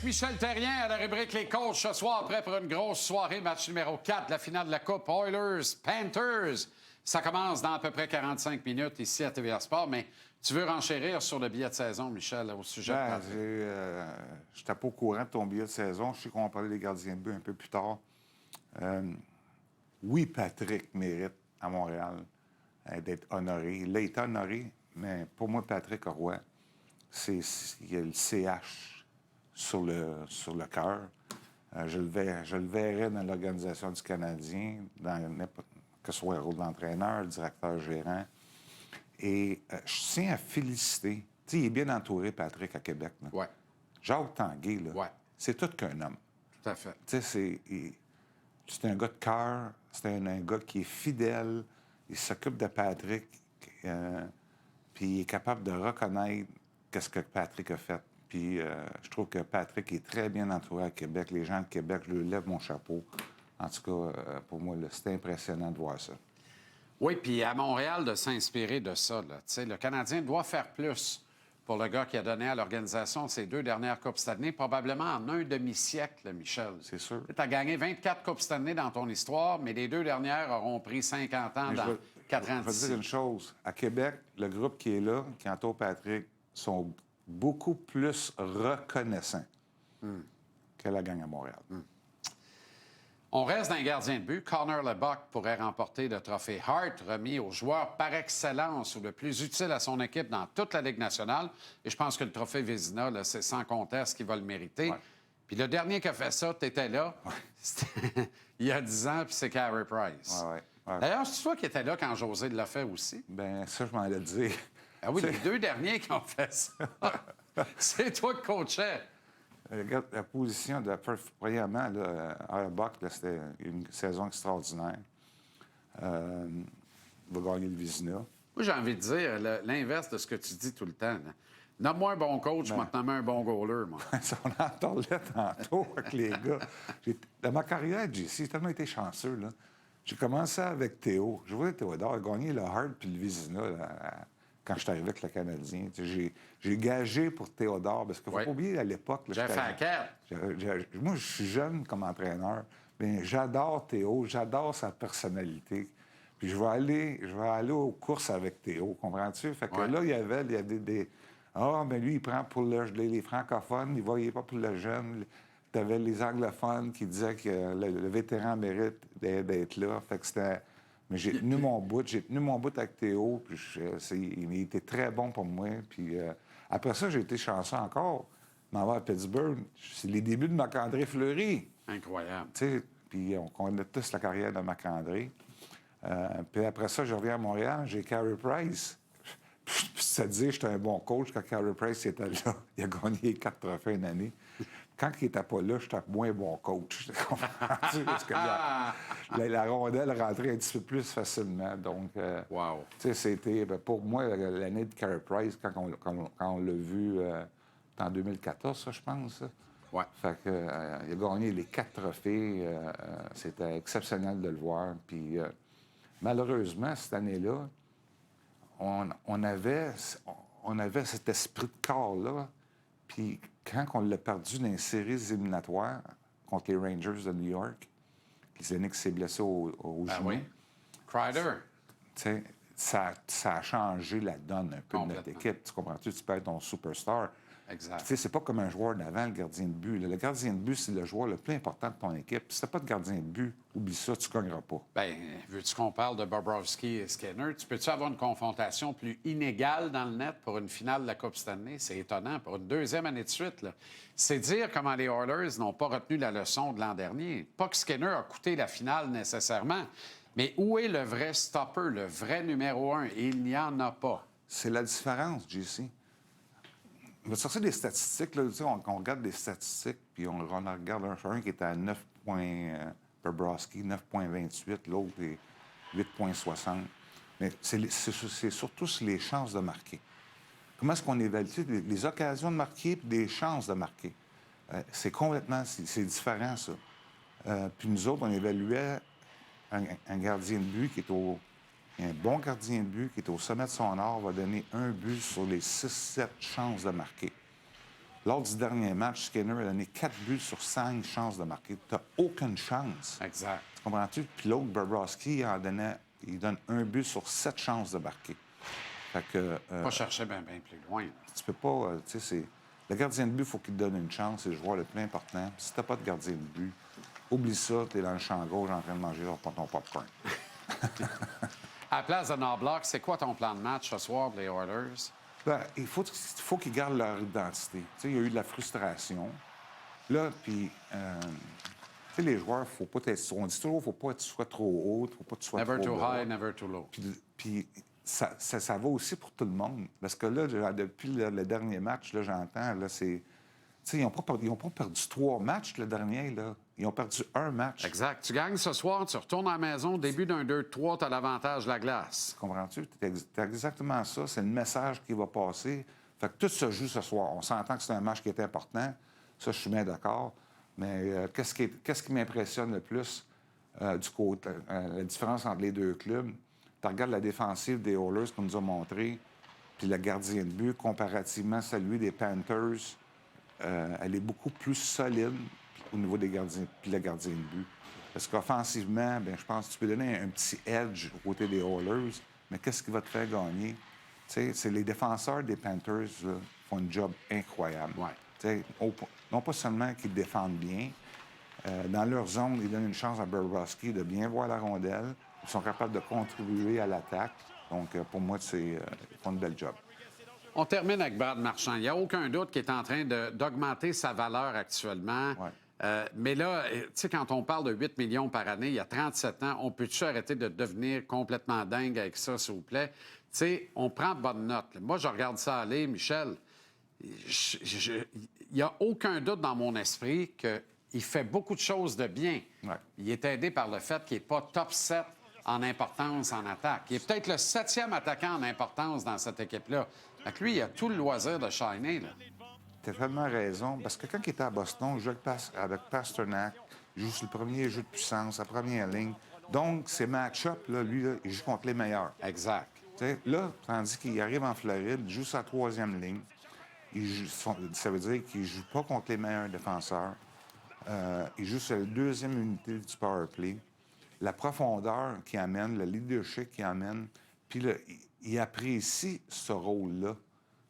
Michel Terrien à la rubrique Les coachs ce soir, prêt pour une grosse soirée, match numéro 4, la finale de la Coupe Oilers-Panthers. Ça commence dans à peu près 45 minutes ici à TVA Sport, mais tu veux renchérir sur le billet de saison, Michel, au sujet de Patrick? Je n'étais pas au courant de ton billet de saison. Je sais qu'on va parler des gardiens de but un peu plus tard. Oui, Patrick mérite à Montréal d'être honoré. Il a été honoré, mais pour moi, Patrick Roy, il y a le CH sur le cœur. Je le verrais dans l'organisation du Canadien, que ce soit le rôle d'entraîneur, directeur gérant. Et je tiens à féliciter. Tu sais, il est bien entouré, Patrick, à Québec. Oui. Jacques Tanguay, là, Ouais. c'est tout qu'un homme. Tout à fait. Tu sais, c'est un gars de cœur, c'est un gars qui est fidèle, il s'occupe de Patrick, puis il est capable de reconnaître ce que Patrick a fait. Puis je trouve que Patrick est très bien entouré à Québec. Les gens de Québec, je lui lève mon chapeau. En tout cas, pour moi, c'est impressionnant de voir ça. Oui, puis à Montréal, de s'inspirer de ça. Là. Tu sais, le Canadien doit faire plus pour le gars qui a donné à l'organisation ses 2 dernières Coupes Stanley, probablement en un demi-siècle, Michel. C'est sûr. Tu as gagné 24 Coupes Stanley dans ton histoire, mais les 2 dernières auront pris 50 ans dans 4 ans Je vais te dire une chose. À Québec, le groupe qui est là, qui entoure Patrick, sont beaucoup plus reconnaissants que la gang à Montréal. On reste dans les gardiens de but. Connor Lebock pourrait remporter le trophée Hart, remis au joueur par excellence ou le plus utile à son équipe dans toute la Ligue nationale. Et je pense que le trophée Vézina, là, c'est sans conteste qu'il va le mériter. Ouais. Puis le dernier qui a fait ça, tu étais là. Ouais. C'était il y a 10 ans, puis c'est Carey Price. Ouais. D'ailleurs, c'est toi qui étais là quand José l'a fait aussi. Ben ça, je m'en allais te dire. Ah oui, les 2 derniers qui ont fait ça. C'est toi qui coachais. Regarde, la position de premièrement, Auerbach, c'était une saison extraordinaire. Il va gagner le Vizina. Moi, j'ai envie de dire l'inverse de ce que tu dis tout le temps. Là. Nomme-moi un bon coach, moi, te nommer un bon goaler, moi. On en parlait tantôt avec les gars. Dans ma carrière, JC, j'ai tellement été chanceux. Là. J'ai commencé avec Théo. Je voulais Théodore gagner le Hart puis le Vizina là, quand je suis arrivé avec le Canadien. J'ai gagé pour Théodore, parce qu'il ne faut pas oublier, à l'époque... Jeff Hackett. Moi, je suis jeune comme entraîneur, mais j'adore Théo, j'adore sa personnalité. Puis je vais aller aux courses avec Théo, comprends-tu? Fait que là, il y avait des... mais lui, il prend pour les francophones, il ne voyait pas pour le jeune. Tu avais les anglophones qui disaient que le vétéran mérite d'être là. Fait que c'était... Mais j'ai tenu mon bout avec Théo, puis il était très bon pour moi. Puis après ça, j'ai été chanceux encore. M'en vais à Pittsburgh, c'est les débuts de Marc-André Fleury. Incroyable. Puis on connaît tous la carrière de Marc-André. Puis après ça, je reviens à Montréal, j'ai Carey Price. Puis ça dit, j'étais un bon coach quand Carey Price était là. Il a gagné 4 trophées une année. Quand il n'était pas là, j'étais moins bon coach. Parce que la rondelle rentrait un petit peu plus facilement. Donc, wow. C'était, pour moi, l'année de Carey Price, quand on l'a vu en 2014, ça, je pense. Ouais. Fait que, il a gagné les 4 trophées. C'était exceptionnel de le voir. Puis, malheureusement, cette année-là, on avait cet esprit de corps-là. Puis quand on l'a perdu dans les séries éliminatoires contre les Rangers de New York, les années qui s'est blessé au genou, oui. Crider. Ça a changé la donne un peu de notre équipe. Tu comprends-tu? Tu peux être ton superstar. Exact. C'est pas comme un joueur d'avant, le gardien de but. Le gardien de but, c'est le joueur le plus important de ton équipe. Si t'as pas de gardien de but, oublie ça, tu gagneras pas. Bien, veux-tu qu'on parle de Bobrovski et Skinner? Tu peux-tu avoir une confrontation plus inégale dans le net pour une finale de la Coupe Stanley? C'est étonnant. Pour une 2e année de suite, là. C'est dire comment les Oilers n'ont pas retenu la leçon de l'an dernier. Pas que Skinner a coûté la finale nécessairement, mais où est le vrai stopper, le vrai numéro 1? Et il n'y en a pas. C'est la différence, JC. On va sortir des statistiques. Là, on regarde des statistiques, puis on regarde un qui est à 9 points Bobrovski, 9,28, l'autre est 8,60. Mais c'est surtout sur les chances de marquer. Comment est-ce qu'on évalue les occasions de marquer et des chances de marquer? C'est différent, ça. Puis nous autres, on évaluait un gardien de but qui est un bon gardien de but qui est au sommet de son art, va donner un but sur les 6-7 chances de marquer. Lors du dernier match, Skinner a donné 4 buts sur 5 chances de marquer. Tu n'as aucune chance. Exact. Tu comprends-tu? Puis l'autre, Bobrovsky, il donne 1 but sur 7 chances de marquer. Fait que, Pas chercher bien plus loin. Là. tu peux pas... tu sais, c'est... Le gardien de but, il faut qu'il te donne une chance. C'est le joueur le plus important. Si tu n'as pas de gardien de but, oublie ça, tu es dans le champ gauche en train de manger ton popcorn. À la place de Knoblauch, c'est quoi ton plan de match ce soir pour les Oilers? Ben, il faut qu'ils gardent leur identité. Tu sais, il y a eu de la frustration. Là, puis... tu sais, les joueurs, faut pas être... On dit toujours, faut pas que tu sois trop haut, faut pas que tu sois Never trop too bas. high, never too low. Puis ça va aussi pour tout le monde. Parce que là, depuis le dernier match, là, j'entends, là, c'est... Tu sais, ils n'ont pas perdu 3 matchs, le dernier, là. Ils ont perdu 1 match. Exact. Tu gagnes ce soir, tu retournes à la maison, début d'un 2-3, tu as l'avantage de la glace. Comprends-tu? C'est exactement ça. C'est le message qui va passer. Fait que tout se joue ce soir. On s'entend que c'est un match qui est important. Ça, je suis bien d'accord. Mais qu'est-ce qui m'impressionne le plus du côté... la différence entre les deux clubs, tu regardes la défensive des Oilers qu'on nous a montré, puis le gardien de but, comparativement à celui des Panthers, elle est beaucoup plus solide au niveau des gardiens, puis le gardien de but. Parce qu'offensivement, bien, je pense que tu peux donner un petit edge au côté des Oilers, mais qu'est-ce qui va te faire gagner? Tu sais, c'est les défenseurs des Panthers là, font un job incroyable. Ouais. Tu sais, non pas seulement qu'ils défendent bien, dans leur zone, ils donnent une chance à Bobrovsky de bien voir la rondelle. Ils sont capables de contribuer à l'attaque. Donc, pour moi, ils font un bel job. On termine avec Brad Marchand. Il n'y a aucun doute qu'il est en train d'augmenter sa valeur actuellement. Ouais. Mais là, tu sais, quand on parle de 8 millions par année, il y a 37 ans, on peut-tu arrêter de devenir complètement dingue avec ça, s'il vous plaît? Tu sais, on prend bonne note. Moi, je regarde ça aller, Michel. Il n'y a aucun doute dans mon esprit qu'il fait beaucoup de choses de bien. Ouais. Il est aidé par le fait qu'il n'est pas top 7 en importance en attaque. Il est peut-être le 7e attaquant en importance dans cette équipe-là. Fait que lui, il a tout le loisir de shiner, là. Tu as tellement raison. Parce que quand il était à Boston, il jouait avec Pasternak. Il joue sur le premier jeu de puissance, la première ligne. Donc, ces match-ups, là, lui, là, il joue contre les meilleurs. Exact. T'sais, là, tandis qu'il arrive en Floride, il joue sa 3e ligne. Ça veut dire qu'il ne joue pas contre les meilleurs défenseurs. Il joue sur la 2e unité du power play. La profondeur qu'il amène, le leadership qu'il amène, puis il apprécie ce rôle-là.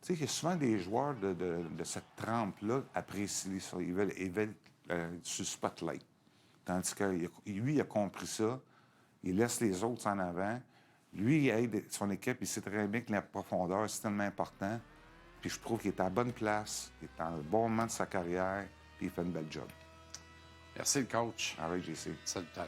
Tu sais, il y a souvent des joueurs de cette trempe-là apprécient ça. Ils veulent sur le spotlight. Tandis que lui, il a compris ça. Il laisse les autres en avant. Lui, il aide son équipe. Il sait très bien que la profondeur, c'est tellement important. Puis je trouve qu'il est à la bonne place. Il est dans le bon moment de sa carrière. Puis il fait une belle job. Merci, le coach. All right, JC. Salutations.